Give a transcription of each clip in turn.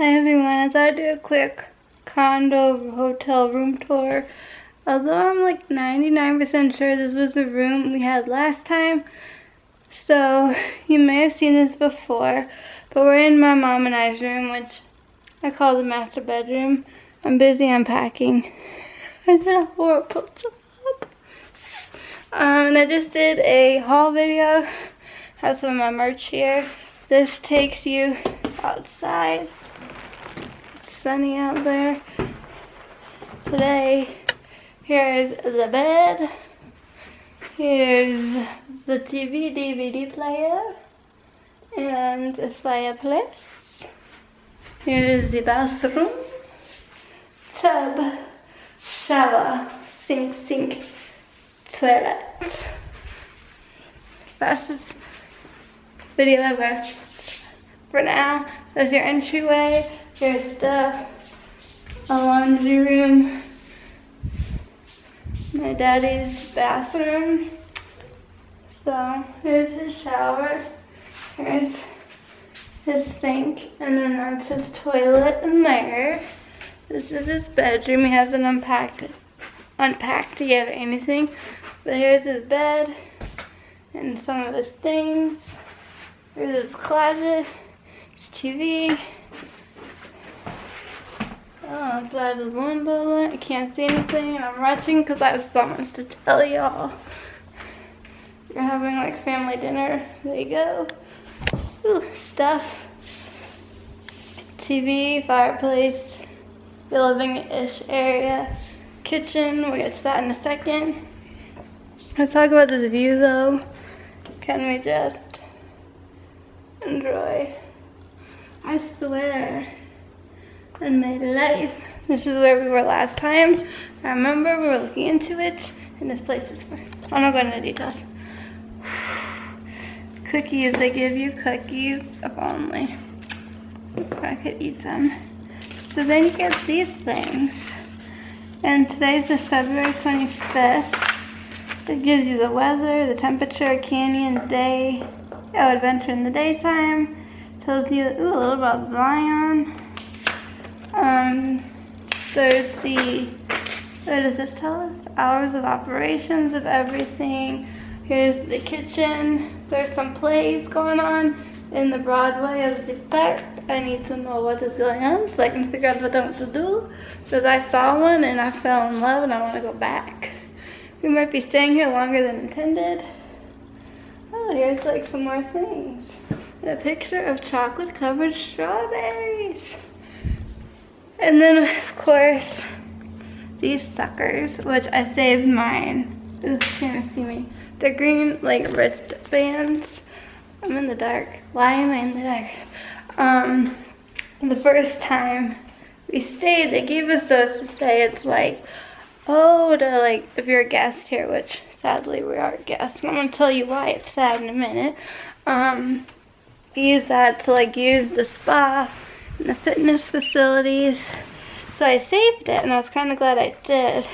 Hi everyone, I thought I'd do a quick condo hotel room tour. Although I'm like 99% sure this was the room we had last time, so you may have seen this before, but we're in my mom and I's room, which I call the master bedroom. I'm busy unpacking. I did a horrible job. And I just did a haul video. Have some of my merch here. This takes you outside. It's sunny out there. Today, here's the bed. Here's the TV, DVD player, and a fireplace. Here's the bathroom, tub, shower, sink, toilet. Fastest video ever. For now, there's your entryway, your stuff, a laundry room, my daddy's bathroom. So here's his shower, here's his sink, and then that's his toilet in there. This is his bedroom. He hasn't unpacked yet or anything, but here's his bed and some of his things. Here's his closet, his TV. Oh, outside the window, I can't see anything, and I'm rushing because I have so much to tell y'all. You're having like family dinner. There you go. Ooh, stuff. TV, fireplace, your living-ish area, kitchen. We'll get to that in a second. Let's talk about this view though. Can we just enjoy? I swear, in my life, this is where we were last time. I remember we were looking into it, and this place is fun. I'm not going into details. Cookies, they give you cookies, if only I could eat them. So then you get these things, and today's the February 25th. It gives you the weather, the temperature, canyon, day, adventure in the daytime. Tells you a little about Zion. There's the, what does this tell us? Hours of operations of everything. Here's the kitchen. There's some plays going on in the Broadway of the park. I need to know what is going on so I can figure out what I want to do. Because I saw one and I fell in love and I want to go back. We might be staying here longer than intended. Oh, here's like some more things. A picture of chocolate covered strawberries. And then of course, these suckers, which I saved mine. Ooh, can't see me. They're green like wristbands. I'm in the dark. Why am I in the dark? The first time we stayed, they gave us those to say it's like, oh, to like, if you're a guest here, which sadly we are guests, and I'm gonna tell you why it's sad in a minute. Use that to like use the spa and the fitness facilities. So I saved it, and I was kind of glad I did.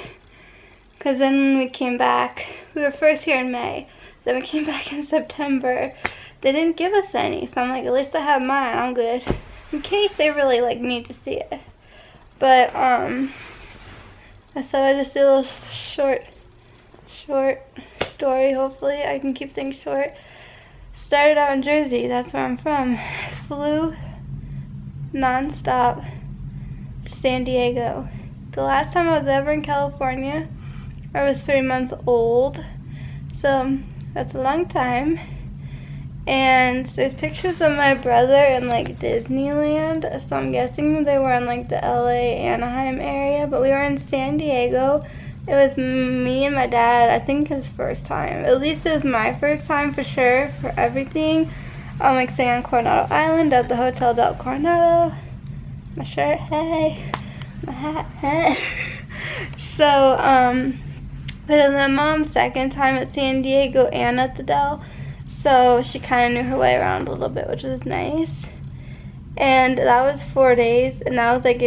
Because then when we came back, we were first here in May, then we came back in September. They didn't give us any, so I'm like, at least I have mine, I'm good. In case they really like need to see it. But I thought I'd just do a little short story. Hopefully I can keep things short. Started out in Jersey, that's where I'm from. Flew non-stop to San Diego. The last time I was ever in California, I was 3 months old. So that's a long time. And there's pictures of my brother in like Disneyland. So I'm guessing they were in like the LA, Anaheim area. But we were in San Diego. It was me and my dad, I think his first time. At least it was my first time for sure, for everything. I'm like staying on Coronado Island at the Hotel del Coronado. My shirt, hey. My hat, hey. So, but then Mom's second time at San Diego and at the Del. So she kind of knew her way around a little bit, which was nice. And that was 4 days, and that was like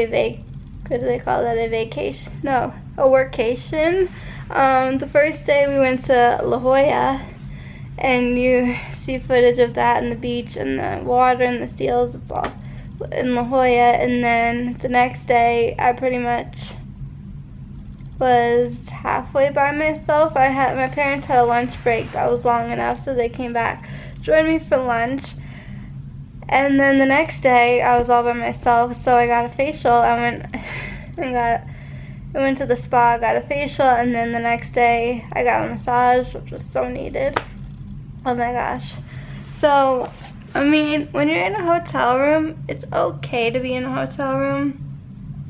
what do they call that, a vacation? No, a workation. The first day we went to La Jolla, and you see footage of that and the beach and the water and the seals. It's all in La Jolla, and then the next day I pretty much was halfway by myself. My parents had a lunch break that was long enough, so they came back, joined me for lunch, and then the next day I was all by myself, so I got a facial. I went to the spa, got a facial, and then the next day I got a massage, which was so needed. Oh my gosh. So, I mean, when you're in a hotel room, it's okay to be in a hotel room.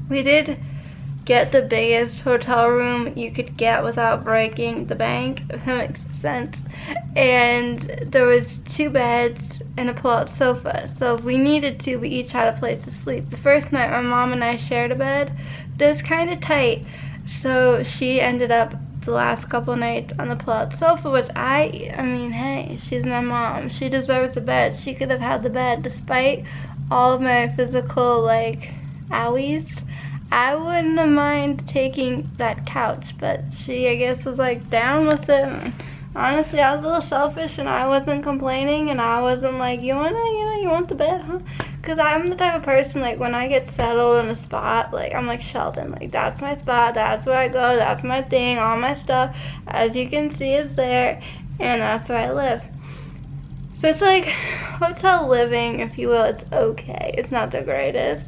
We did get the biggest hotel room you could get without breaking the bank, if that makes sense. And there was 2 beds and a pull-out sofa. So if we needed to, we each had a place to sleep. The first night, my mom and I shared a bed, but it was kind of tight. So she ended up the last couple nights on the pull-out sofa, which I mean, hey, she's my mom. She deserves a bed. She could have had the bed despite all of my physical, like, owies. I wouldn't have mind taking that couch, but she, I guess, was like down with it. And honestly, I was a little selfish, and I wasn't complaining, and I wasn't like, you want the bed, huh? Because I'm the type of person, like, when I get settled in a spot, like, I'm like Sheldon, like, that's my spot, that's where I go, that's my thing, all my stuff, as you can see, is there, and that's where I live. So it's like hotel living, if you will. It's okay. It's not the greatest.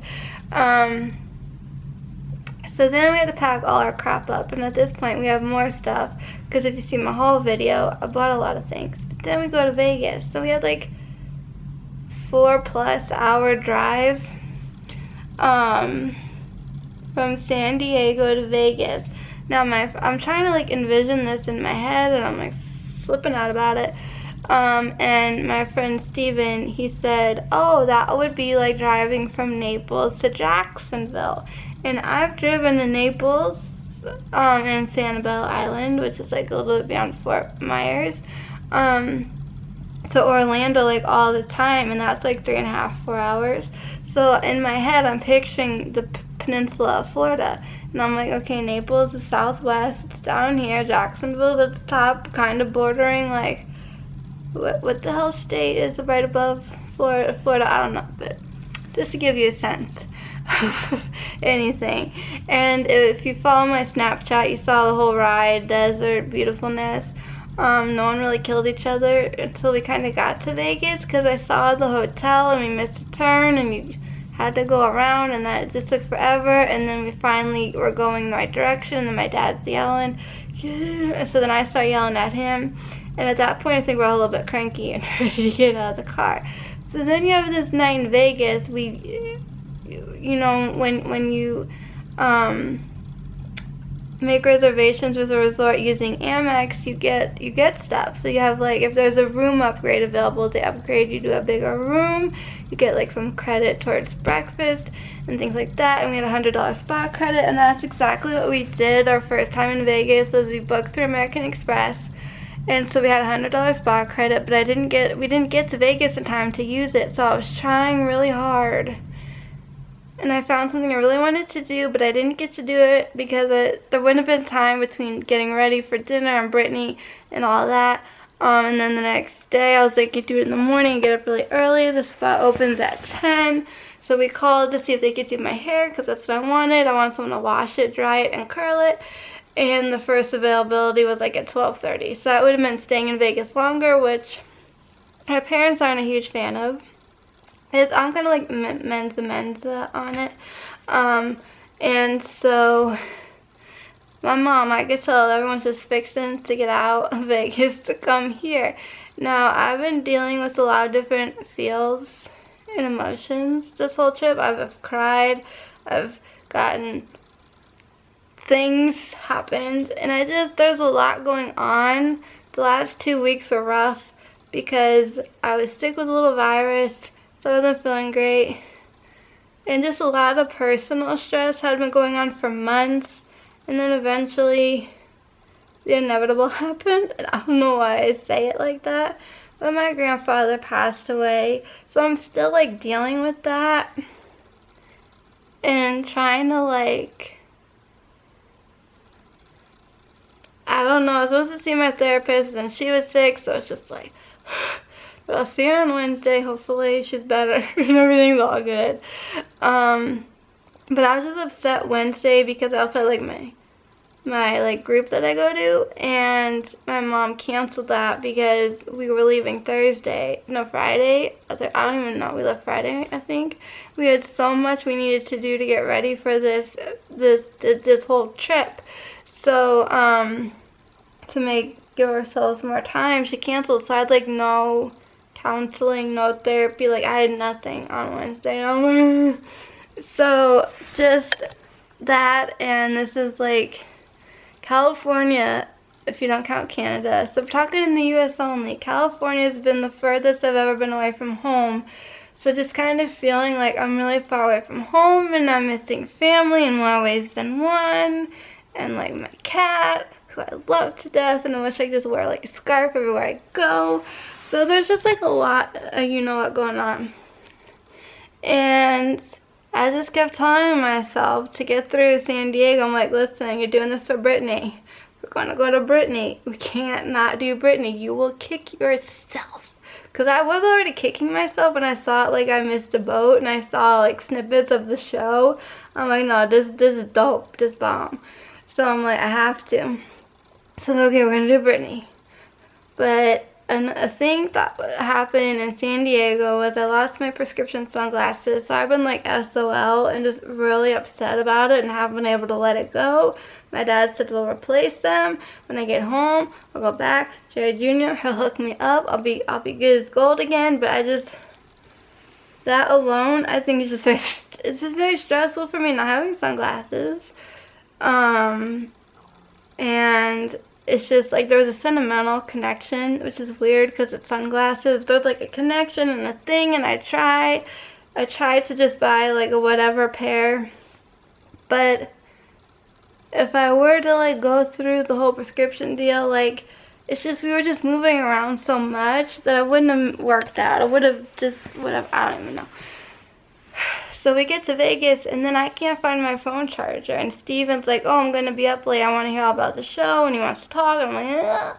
So then we had to pack all our crap up, and at this point we have more stuff, because if you see my whole video, I bought a lot of things. But then we go to Vegas, so we had like 4+ hour drive from San Diego to Vegas. Now I'm trying to like envision this in my head, and I'm like flipping out about it. And my friend Steven, he said, oh, that would be like driving from Naples to Jacksonville. And I've driven to Naples and Sanibel Island, which is like a little bit beyond Fort Myers, to Orlando like all the time, and that's like 3.5, 4 hours. So in my head, I'm picturing the peninsula of Florida, and I'm like, okay, Naples is southwest, it's down here, Jacksonville's at the top, kind of bordering like, what the hell state is right above Florida, I don't know, but just to give you a sense of anything. And if you follow my Snapchat, you saw the whole ride, desert, beautifulness. No one really killed each other until we kind of got to Vegas, because I saw the hotel and we missed a turn and you had to go around, and that just took forever, and then we finally were going the right direction, and then my dad's yelling, yeah. So then I start yelling at him, and at that point I think we're all a little bit cranky and ready to get out of the car. So then you have this night in Vegas. You know, when you make reservations with a resort using Amex, you get stuff. So you have like, if there's a room upgrade available, they upgrade you to a bigger room. You get like some credit towards breakfast and things like that. And we had a $100 spa credit, and that's exactly what we did our first time in Vegas. Was we booked through American Express. And so we had a $100 spa credit, but we didn't get to Vegas in time to use it, so I was trying really hard. And I found something I really wanted to do, but I didn't get to do it because there wouldn't have been time between getting ready for dinner and Brittany and all that. And then the next day I was like, you do it in the morning, get up really early. The spa opens at 10. So we called to see if they could do my hair, because that's what I wanted. I wanted someone to wash it, dry it, and curl it. And the first availability was like at 12:30. So that would have meant staying in Vegas longer, which my parents aren't a huge fan of. I'm kind of like menza on it. And so my mom, I could tell everyone's just fixing to get out of Vegas to come here. Now, I've been dealing with a lot of different feels and emotions this whole trip. I've cried, I've gotten, things happened, and there's a lot going on. The last 2 weeks were rough because I was sick with a little virus, so I wasn't feeling great, and just a lot of personal stress had been going on for months, and then eventually the inevitable happened. And I don't know why I say it like that, but my grandfather passed away, so I'm still like dealing with that and trying to like, I don't know, I was supposed to see my therapist and she was sick, so it's just like But I'll see her on Wednesday. Hopefully she's better and everything's all good. But I was just upset Wednesday because I also had like my like group that I go to, and my mom canceled that because we were leaving Friday. I don't even know, we left Friday, I think. We had so much we needed to do to get ready for this whole trip. So to give ourselves more time, she canceled. So I had like no counseling, no therapy, like I had nothing on Wednesday. So just that, and this is like California, if you don't count Canada. So I'm talking in the US only. California has been the furthest I've ever been away from home. So just kind of feeling like I'm really far away from home, and I'm missing family in more ways than one. And like my cat, who I love to death, and I wish I could just wear like a scarf everywhere I go. So there's just like a lot, you know what, going on. And I just kept telling myself to get through San Diego. I'm like, listen, you're doing this for Brittany. We're going to go to Brittany. We can't not do Brittany. You will kick yourself. Because I was already kicking myself, and I thought like I missed a boat, and I saw like snippets of the show. I'm like, no, this is dope. This bomb. So I'm like, I have to. So I'm like, okay, we're going to do Brittany. But a thing that happened in San Diego was I lost my prescription sunglasses. So I've been like SOL and just really upset about it and haven't been able to let it go. My dad said we'll replace them when I get home. I'll go back. Jerry Jr., he'll hook me up. I'll be good as gold again. But that alone, I think it's just very stressful for me not having sunglasses. And it's just like there's a sentimental connection, which is weird because it's sunglasses. There's like a connection and a thing, and I tried to just buy like a whatever pair. But if I were to like go through the whole prescription deal, like it's just we were just moving around so much that I wouldn't have worked out. I would have I don't even know. So we get to Vegas, and then I can't find my phone charger. And Steven's like, oh, I'm going to be up late. I want to hear all about the show. And he wants to talk. And I'm like, ugh.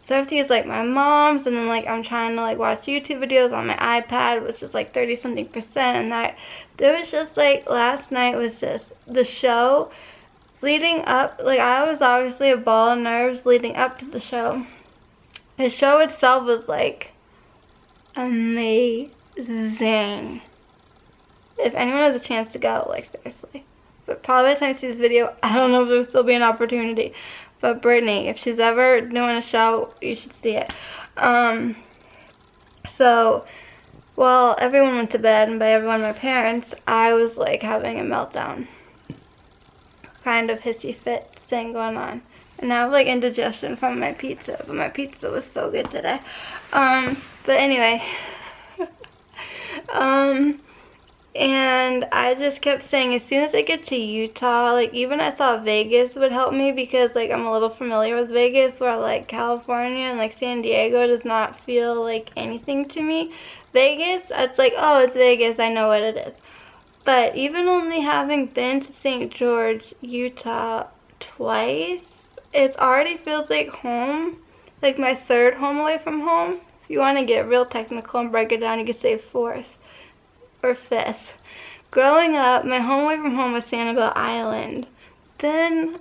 So I have to use, like, my mom's. And then, like, I'm trying to, like, watch YouTube videos on my iPad, which is, like, 30-something%. And there was just, like, last night was just the show leading up. Like, I was obviously a ball of nerves leading up to the show. The show itself was, like, amazing. If anyone has a chance to go, like, seriously. But probably by the time you see this video, I don't know if there'll still be an opportunity. But Brittany, if she's ever doing a show, you should see it. So, while everyone went to bed, and by everyone, my parents, I was, like, having a meltdown. Kind of hissy fit thing going on. And I have, like, indigestion from my pizza. But my pizza was so good today. But anyway. And I just kept saying, as soon as I get to Utah, like, even I thought Vegas would help me because, like, I'm a little familiar with Vegas, where, like, California and, like, San Diego does not feel like anything to me. Vegas, it's like, oh, it's Vegas, I know what it is. But even only having been to St. George, Utah twice, it already feels like home, like my third home away from home. If you want to get real technical and break it down, you could say fourth or fifth. Growing up, my home away from home was Sanibel Island. Then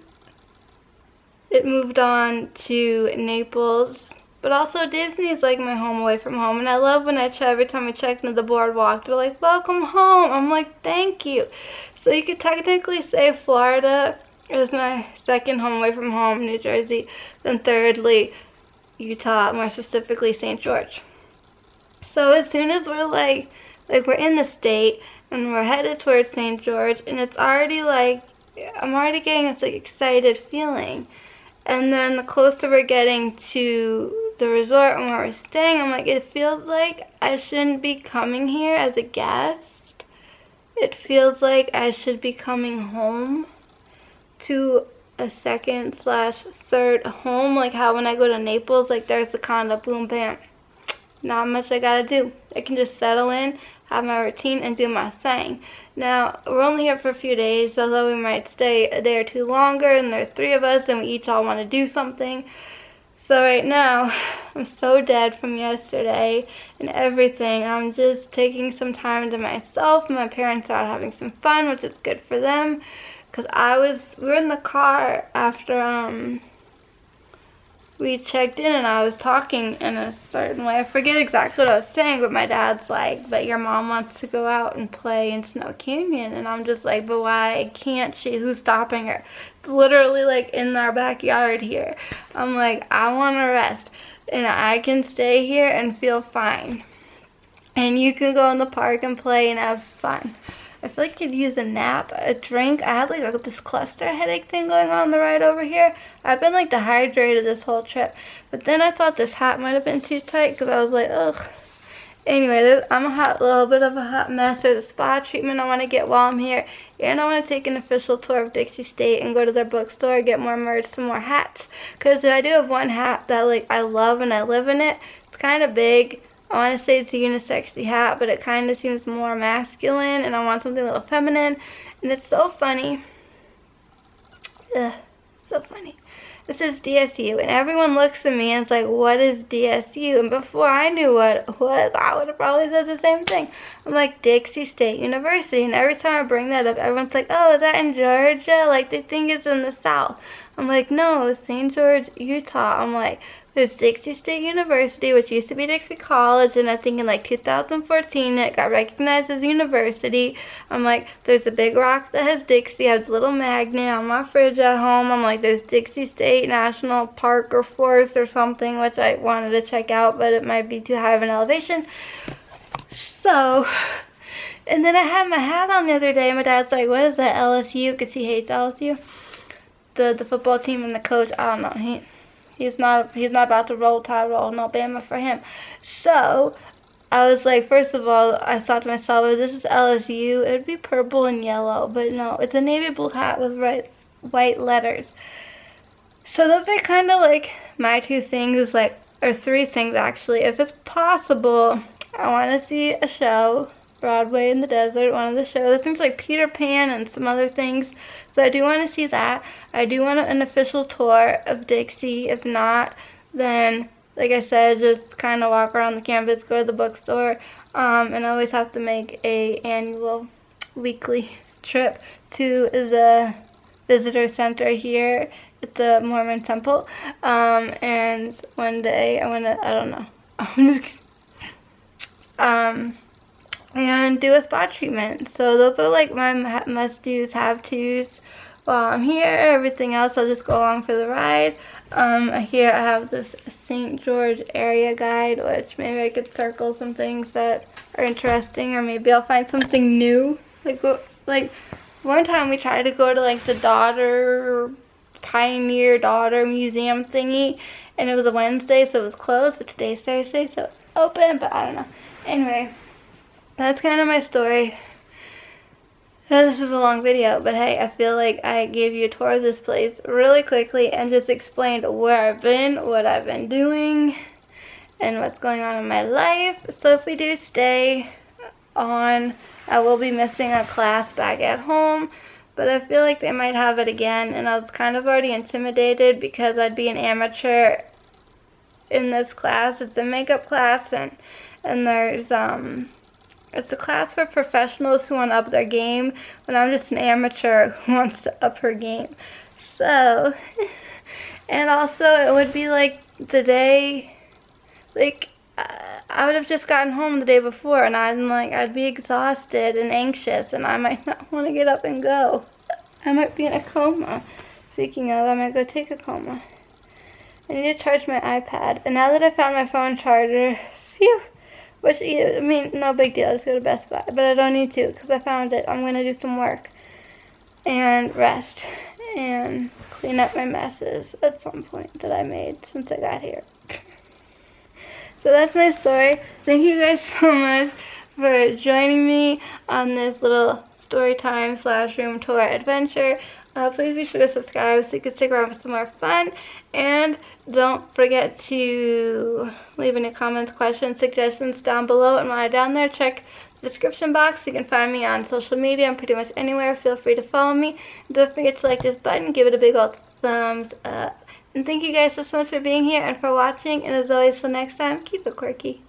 it moved on to Naples, but also Disney is like my home away from home. And I love when every time I check into the boardwalk, they're like, welcome home. I'm like, thank you. So you could technically say Florida is my second home away from home, New Jersey. Then thirdly, Utah, more specifically St. George. So as soon as we're like we're in the state and we're headed towards St. George, and it's already like, I'm already getting this like excited feeling. And then the closer we're getting to the resort and where we're staying, I'm like, it feels like I shouldn't be coming here as a guest. It feels like I should be coming home to a second/third home. Like how when I go to Naples, like there's the condo, boom, bam. Not much I gotta do. I can just settle in, have my routine, and do my thing. Now, we're only here for a few days, although we might stay a day or two longer, and there's 3 of us, and we each all want to do something. So right now, I'm so dead from yesterday and everything. I'm just taking some time to myself. My parents are out having some fun, which is good for them. Because we were in the car after we checked in, and I was talking in a certain way. I forget exactly what I was saying, but my dad's like, but your mom wants to go out and play in Snow Canyon. And I'm just like, but why can't she? Who's stopping her? It's literally like in our backyard here. I'm like, I want to rest, and I can stay here and feel fine. And you can go in the park and play and have fun. I feel like I could use a nap, a drink. I had like this cluster headache thing going on the ride over here. I've been like dehydrated this whole trip. But then I thought this hat might have been too tight because I was like, ugh. Anyway, I'm a little bit of a hot mess. There's a spa treatment I want to get while I'm here. And I want to take an official tour of Dixie State and go to their bookstore, get more merch, some more hats. Because I do have one hat that like I love and I live in it. It's kind of big. I want to say it's a unisexy hat, but it kind of seems more masculine, and I want something a little feminine. And it's so funny. Ugh, so funny. This is DSU, and everyone looks at me and it's like, what is DSU? And before I knew what it was, I would have probably said the same thing. I'm like, Dixie State University, and every time I bring that up, everyone's like, oh, is that in Georgia? Like, they think it's in the South. I'm like, no, it's St. George, Utah. I'm like, there's Dixie State University, which used to be Dixie College, and I think in like 2014 it got recognized as a university. I'm like, there's a big rock that has Dixie. I have a little magnet on my fridge at home. I'm like, there's Dixie State National Park or Forest or something, which I wanted to check out, but it might be too high of an elevation. So, and then I had my hat on the other day, and my dad's like, what is that, LSU? Because he hates LSU. The football team and the coach, I don't know. He's not about to roll Tide, roll no Bama for him. So I was like, first of all, I thought to myself, if this is LSU, it'd be purple and yellow. But no, it's a navy blue hat with white letters. So those are kind of like my two things, or three things actually. If it's possible, I want to see a show, Broadway in the Desert, one of the shows. Things like Peter Pan and some other things. So I do want to see that. I do want an official tour of Dixie. If not, then, like I said, just kind of walk around the campus, go to the bookstore, and I always have to make a annual weekly trip to the visitor center here at the Mormon Temple. And one day I don't know. I'm just kidding. And do a spa treatment. So those are like my must-dos, have-tos while I'm here. Everything else I'll just go along for the ride. Here I have this St. George area guide, which maybe I could circle some things that are interesting, or maybe I'll find something new. Like one time we tried to go to like the Pioneer Daughter Museum thingy, and it was a Wednesday, so it was closed, but today's Thursday, so it's open, but I don't know. Anyway, that's kind of my story. This is a long video, but hey, I feel like I gave you a tour of this place really quickly and just explained where I've been, what I've been doing, and what's going on in my life. So if we do stay on, I will be missing a class back at home, but I feel like they might have it again, and I was kind of already intimidated because I'd be an amateur in this class. It's a makeup class, and there's it's a class for professionals who want to up their game, but I'm just an amateur who wants to up her game. So, and also it would be like the day, like I would have just gotten home the day before, and I'd be exhausted and anxious, and I might not want to get up and go. I might be in a coma. Speaking of, I might go take a coma. I need to charge my iPad, and now that I found my phone charger, phew. Which, I mean, no big deal, just go to Best Buy. But I don't need to, because I found it. I'm going to do some work and rest and clean up my messes at some point that I made since I got here. So that's my story. Thank you guys so much for joining me on this little story time / room tour adventure. Please be sure to subscribe so you can stick around for some more fun. And don't forget to leave any comments, questions, suggestions down below. And while you're down there, check the description box. You can find me on social media and pretty much anywhere. Feel free to follow me. And don't forget to like this button. Give it a big old thumbs up. And thank you guys so much for being here and for watching. And as always, till next time, keep it quirky.